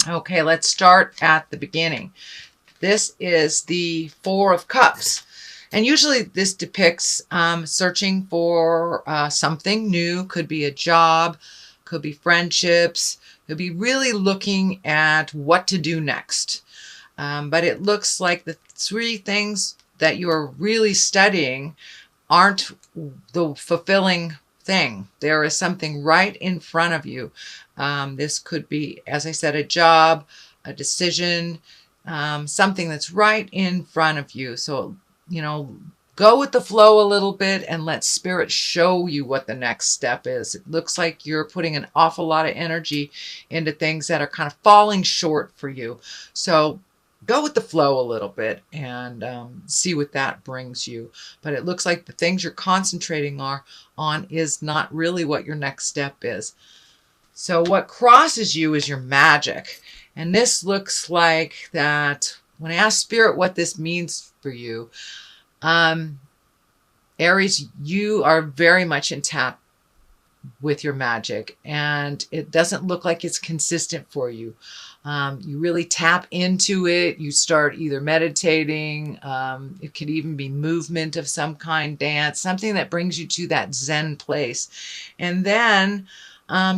Okay, let's start at the beginning. This is the Four of Cups. And usually this depicts searching for something new. Could be a job, could be friendships, could be really looking at what to do next. But it looks like the three things that you're really studying aren't the fulfilling thing. There is something right in front of you. This could be, as I said, a job, a decision, something that's right in front of you. So, go with the flow a little bit and let spirit show you what the next step is. It looks like you're putting an awful lot of energy into things that are kind of falling short for you. So go with the flow a little bit and see what that brings you. But it looks like the things you're concentrating on is not really what your next step is. So what crosses you is your magic. And this looks like that when I ask Spirit what this means for you, Aries, you are very much in tap with your magic, and it doesn't look like it's consistent for you. You really tap into it. You start either meditating. It could even be movement of some kind, dance, something that brings you to that Zen place. And then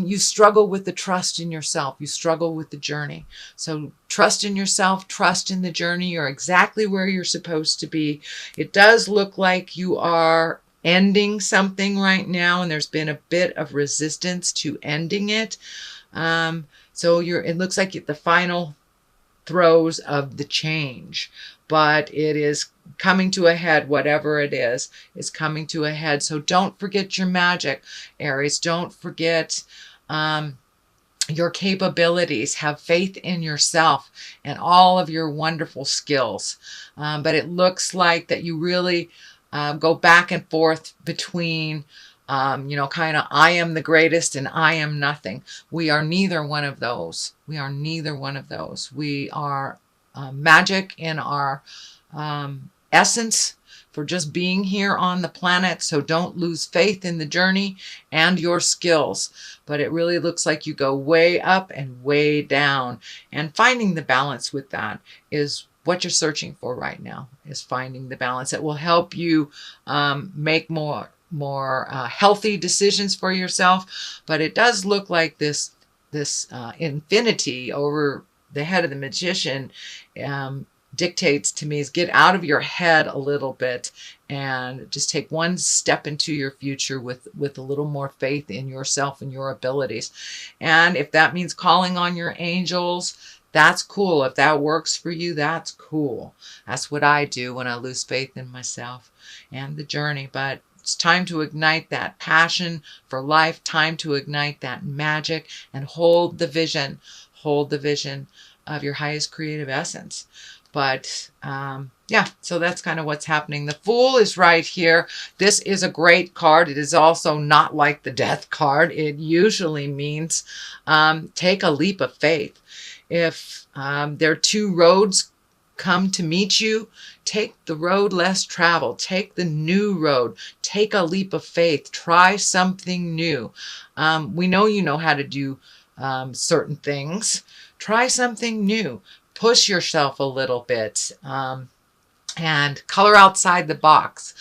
you struggle with the trust in yourself. You struggle with the journey. So trust in yourself, trust in the journey. You're exactly where you're supposed to be. It does look like you are ending something right now, and there's been a bit of resistance to ending it. So it looks like the final throes of the change, but it is coming to a head. Whatever it is coming to a head. So don't forget your magic, Aries. Don't forget your capabilities. Have faith in yourself and all of your wonderful skills. But it looks like that you really go back and forth between kind of I am the greatest and I am nothing. We are neither one of those. We are neither one of those. We are magic in our essence for just being here on the planet. So don't lose faith in the journey and your skills. But it really looks like you go way up and way down. And finding the balance with that is what you're searching for right now, is finding the balance that will help you make more healthy decisions for yourself. But it does look like this infinity over the head of the magician dictates to me is get out of your head a little bit and just take one step into your future with a little more faith in yourself and your abilities. And if that means calling on your angels, that's cool. If that works for you, that's cool. That's what I do when I lose faith in myself and the journey. But it's time to ignite that passion for life, time to ignite that magic and hold the vision of your highest creative essence. But yeah, so that's kind of what's happening. The Fool is right here. This is a great card. It is also not like the Death card. It usually means take a leap of faith. If there are two roads come to meet you, take the road less traveled. Take the new road. Take a leap of faith. Try something new. We know you know how to do certain things. Try something new. Push yourself a little bit and color outside the box.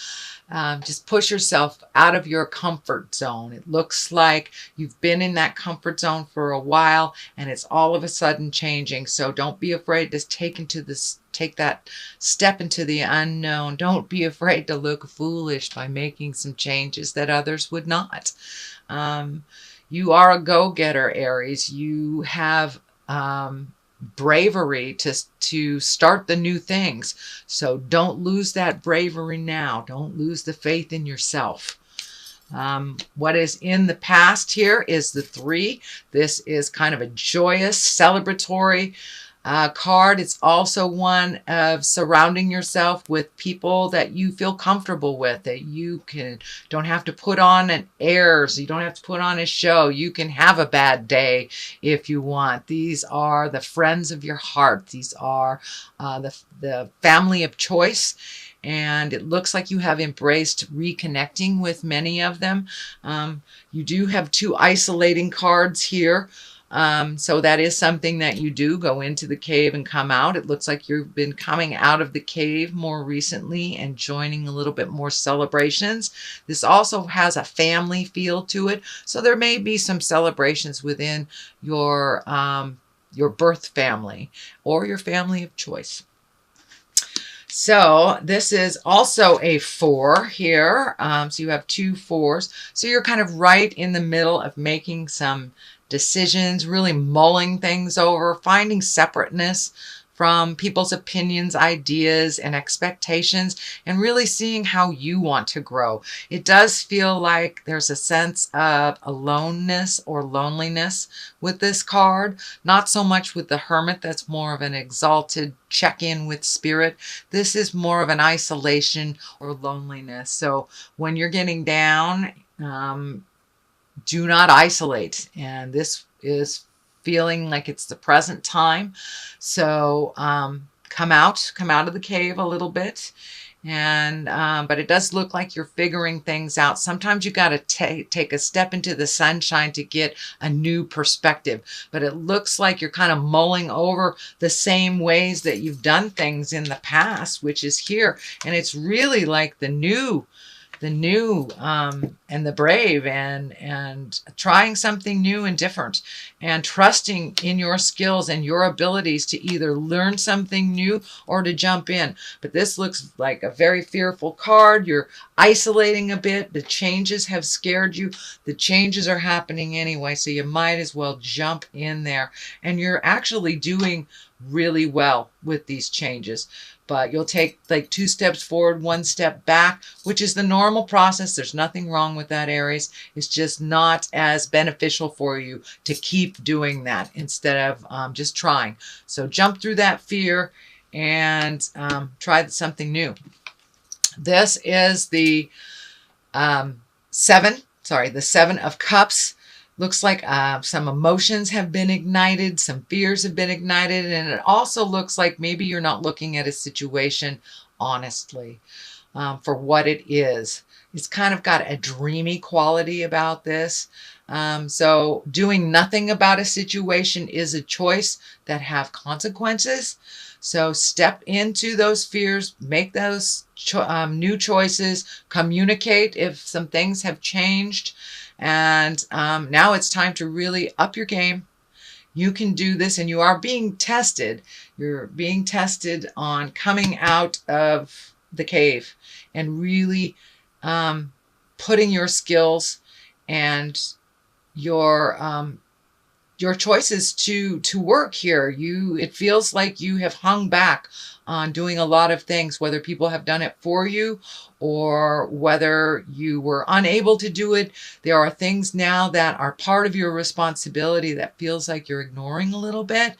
Just push yourself out of your comfort zone. It looks like you've been in that comfort zone for a while and it's all of a sudden changing. So don't be afraid to take that step into the unknown. Don't be afraid to look foolish by making some changes that others would not. You are a go-getter, Aries. You have bravery to start the new things. So don't lose that bravery now. Don't lose the faith in yourself. What is in the past here is the 3. This is kind of a joyous, celebratory card. It's also one of surrounding yourself with people that you feel comfortable with, that you don't have to put on an airs. You don't have to put on a show. You can have a bad day if you want. These are the friends of your heart. These are the family of choice. And it looks like you have embraced reconnecting with many of them. You do have 2 isolating cards here. So that is something that you do, go into the cave and come out. It looks like you've been coming out of the cave more recently and joining a little bit more celebrations. This also has a family feel to it. So there may be some celebrations within your birth family or your family of choice. So this is also a 4 here. So you have 2 4s. So you're kind of right in the middle of making some decisions, really mulling things over, finding separateness from people's opinions, ideas, and expectations, and really seeing how you want to grow. It does feel like there's a sense of aloneness or loneliness with this card. Not so much with the Hermit, that's more of an exalted check-in with spirit. This is more of an isolation or loneliness. So when you're getting down, do not isolate. And this is feeling like it's the present time. So come out of the cave a little bit. And but it does look like you're figuring things out. Sometimes you got to take a step into the sunshine to get a new perspective. But it looks like you're kind of mulling over the same ways that you've done things in the past, which is here. And it's really like the new and the brave, and trying something new and different, and trusting in your skills and your abilities to either learn something new or to jump in. But this looks like a very fearful card. You're isolating a bit. The changes have scared you. The changes are happening anyway, so you might as well jump in there. And you're actually doing really well with these changes. But you'll take like 2 steps forward, 1 step back, which is the normal process. There's nothing wrong with that, Aries. It's just not as beneficial for you to keep doing that instead of just trying. So jump through that fear and try something new. This is the the 7 of Cups. Looks like some emotions have been ignited, some fears have been ignited, and it also looks like maybe you're not looking at a situation honestly for what it is. It's kind of got a dreamy quality about this. So doing nothing about a situation is a choice that have consequences. So step into those fears, make those new choices, communicate if some things have changed. And now it's time to really up your game. You can do this, and you are being tested. You're being tested on coming out of the cave and really putting your skills and your choices to work here. It feels like you have hung back on doing a lot of things, whether people have done it for you or whether you were unable to do it. There are things now that are part of your responsibility that feels like you're ignoring a little bit.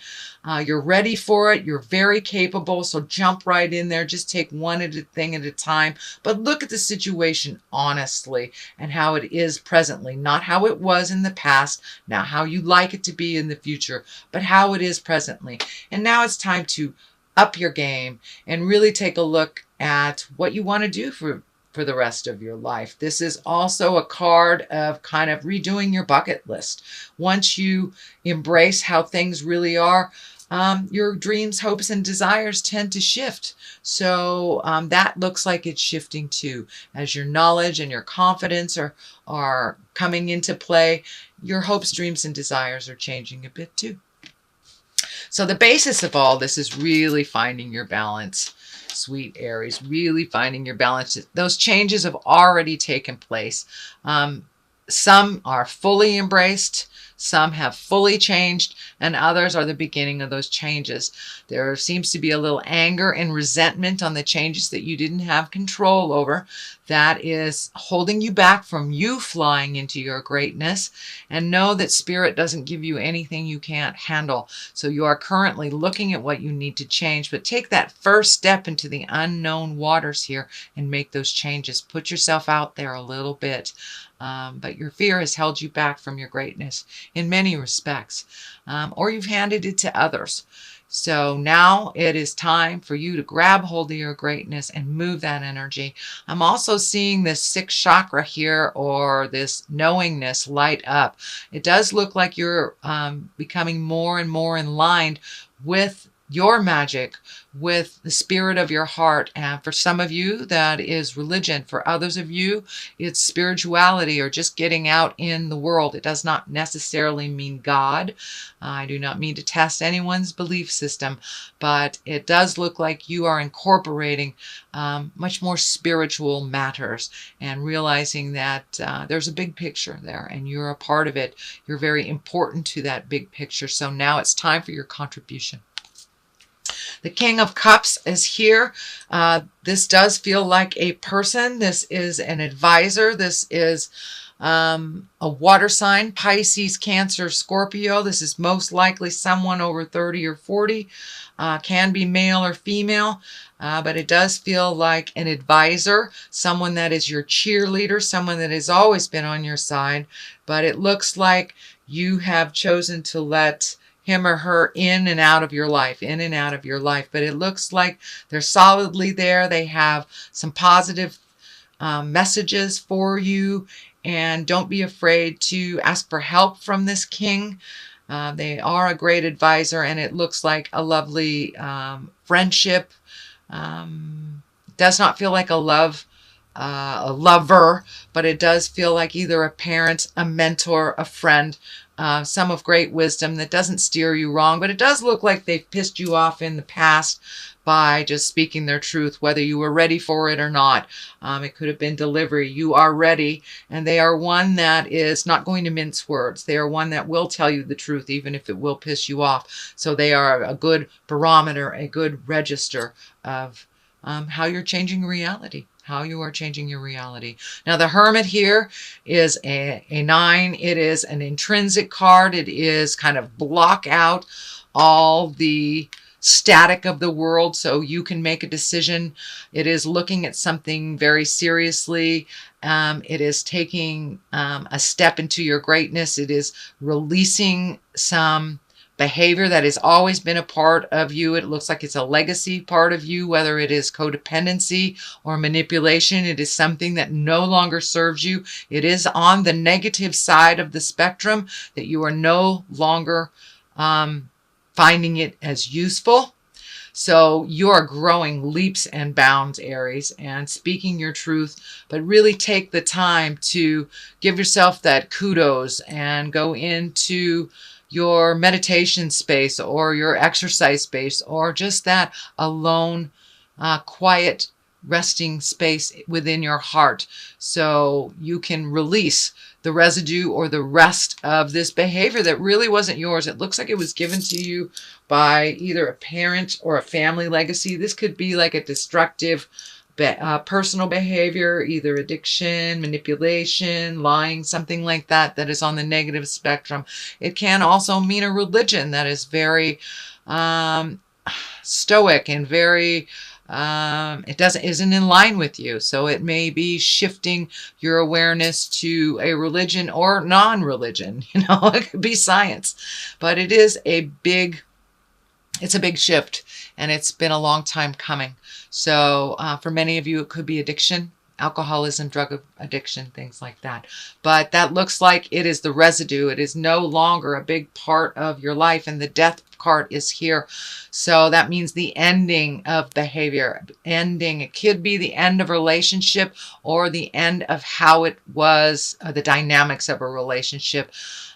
You're ready for it. You're very capable. So jump right in there. Just take one thing at a time. But look at the situation honestly and how it is presently. Not how it was in the past, not how you like it to be in the future, but how it is presently. And now it's time to up your game and really take a look at what you want to do for the rest of your life. This is also a card of kind of redoing your bucket list. Once you embrace how things really are, your dreams, hopes, and desires tend to shift. So that looks like it's shifting too. As your knowledge and your confidence are coming into play, your hopes, dreams, and desires are changing a bit too. So the basis of all this is really finding your balance, sweet Aries, really finding your balance. Those changes have already taken place. Some are fully embraced, some have fully changed, and others are the beginning of those changes. There seems to be a little anger and resentment on the changes that you didn't have control over. That is holding you back from you flying into your greatness. And know that Spirit doesn't give you anything you can't handle. So you are currently looking at what you need to change, but take that first step into the unknown waters here and make those changes. Put yourself out there a little bit. But your fear has held you back from your greatness. in many respects, or you've handed it to others. So now it is time for you to grab hold of your greatness and move that energy. I'm also seeing this sixth chakra here, or this knowingness, light up. It does look like you're becoming more and more in line with your magic, with the spirit of your heart. And for some of you, that is religion. For others of you, it's spirituality, or just getting out in the world. It does not necessarily mean God. I do not mean to test anyone's belief system, but it does look like you are incorporating much more spiritual matters, and realizing that there's a big picture there and you're a part of it. You're very important to that big picture. So now it's time for your contribution. The King of Cups is here. This does feel like a person. This is an advisor. This is a water sign, Pisces, Cancer, Scorpio. This is most likely someone over 30 or 40. Can be male or female, but it does feel like an advisor, someone that is your cheerleader, someone that has always been on your side. But it looks like you have chosen to let him or her in and out of your life, in and out of your life. But it looks like they're solidly there. They have some positive messages for you, and don't be afraid to ask for help from this king. They are a great advisor, and it looks like a lovely friendship. Does not feel like a lover, but it does feel like either a parent, a mentor, a friend, some of great wisdom that doesn't steer you wrong. But it does look like they've pissed you off in the past by just speaking their truth, whether you were ready for it or not. It could have been delivery. You are ready, and they are one that is not going to mince words. They are one that will tell you the truth, even if it will piss you off. So they are a good barometer, a good register of how you're changing reality. How you are changing your reality. Now, the Hermit here is a 9. It is an intrinsic card. It is kind of block out all the static of the world so you can make a decision. It is looking at something very seriously. It is taking a step into your greatness. It is releasing some behavior that has always been a part of you. It looks like it's a legacy part of you, whether it is codependency or manipulation. It is something that no longer serves you. It is on the negative side of the spectrum, that you are no longer finding it as useful. So you are growing leaps and bounds, Aries, and speaking your truth, but really take the time to give yourself that kudos and go into your meditation space or your exercise space, or just that alone, quiet, resting space within your heart, so you can release the residue or the rest of this behavior that really wasn't yours. It looks like it was given to you by either a parent or a family legacy. This could be like a destructive personal behavior, either addiction, manipulation, lying, something like that, that is on the negative spectrum. It can also mean a religion that is very stoic and very isn't in line with you. So it may be shifting your awareness to a religion or non-religion. It could be science, but it is it's a big shift, and it's been a long time coming. So for many of you, it could be addiction, alcoholism, drug addiction, things like that. But that looks like it is the residue. It is no longer a big part of your life, and the death card is here. So that means the ending of behavior. It could be the end of a relationship, or the end of how it was, the dynamics of a relationship.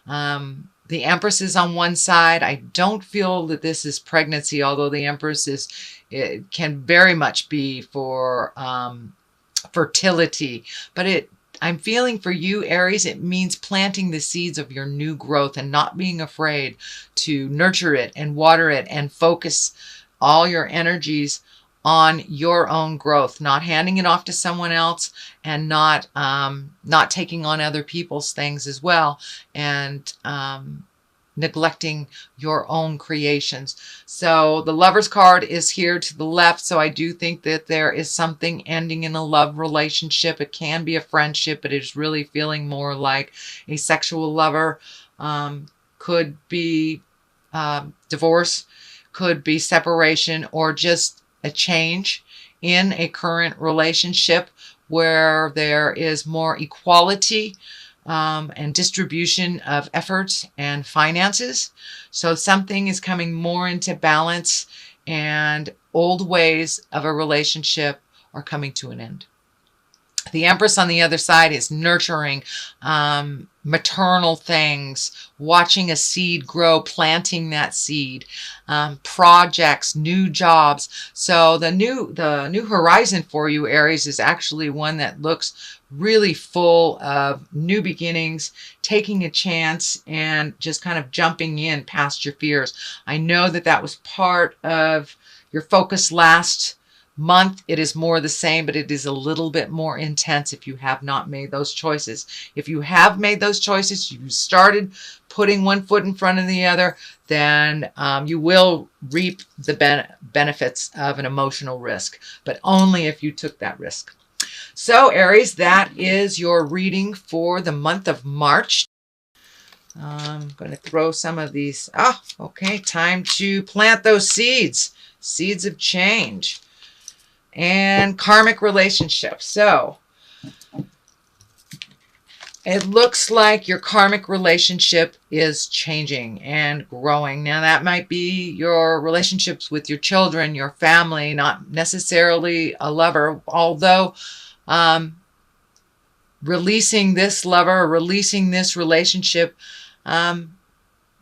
The Empress is on one side. I don't feel that this is pregnancy, although the Empress it can very much be for fertility. But I'm feeling for you, Aries, it means planting the seeds of your new growth and not being afraid to nurture it and water it and focus all your energies on your own growth, not handing it off to someone else, and not taking on other people's things as well, and neglecting your own creations. So the Lover's card is here to the left. So I do think that there is something ending in a love relationship. It can be a friendship, but it's really feeling more like a sexual lover. could be divorce, could be separation, or just a change in a current relationship where there is more equality and distribution of efforts and finances. So something is coming more into balance, and old ways of a relationship are coming to an end. The Empress on the other side is nurturing, maternal things, watching a seed grow, planting that seed, projects, new jobs. So the new horizon for you, Aries, is actually one that looks really full of new beginnings, taking a chance and just kind of jumping in past your fears. I know that that was part of your focus last month. It is more the same, but it is a little bit more intense if you have not made those choices. If you have made those choices, you started putting one foot in front of the other, then you will reap the benefits of an emotional risk, but only if you took that risk. So Aries, that is your reading for the month of March. I'm going to throw some of these. Okay, time to plant those seeds of change and karmic relationships. So it looks like your karmic relationship is changing and growing. Now that might be your relationships with your children, your family, not necessarily a lover, although releasing this lover or releasing this relationship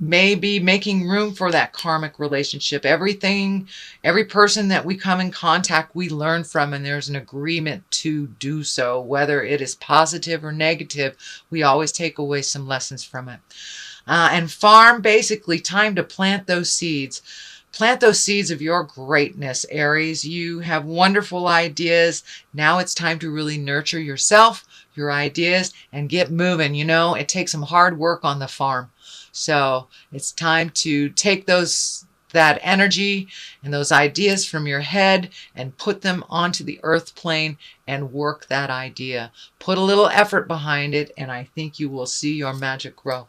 may be making room for that karmic relationship. Every person that we come in contact, we learn from, and there's an agreement to do so. Whether it is positive or negative, we always take away some lessons from it. And farm, basically, time to plant those seeds. Plant those seeds of your greatness, Aries. You have wonderful ideas. Now it's time to really nurture yourself, your ideas, and get moving. You know, it takes some hard work on the farm. So it's time to take that energy and those ideas from your head and put them onto the earth plane and work that idea. Put a little effort behind it, and I think you will see your magic grow.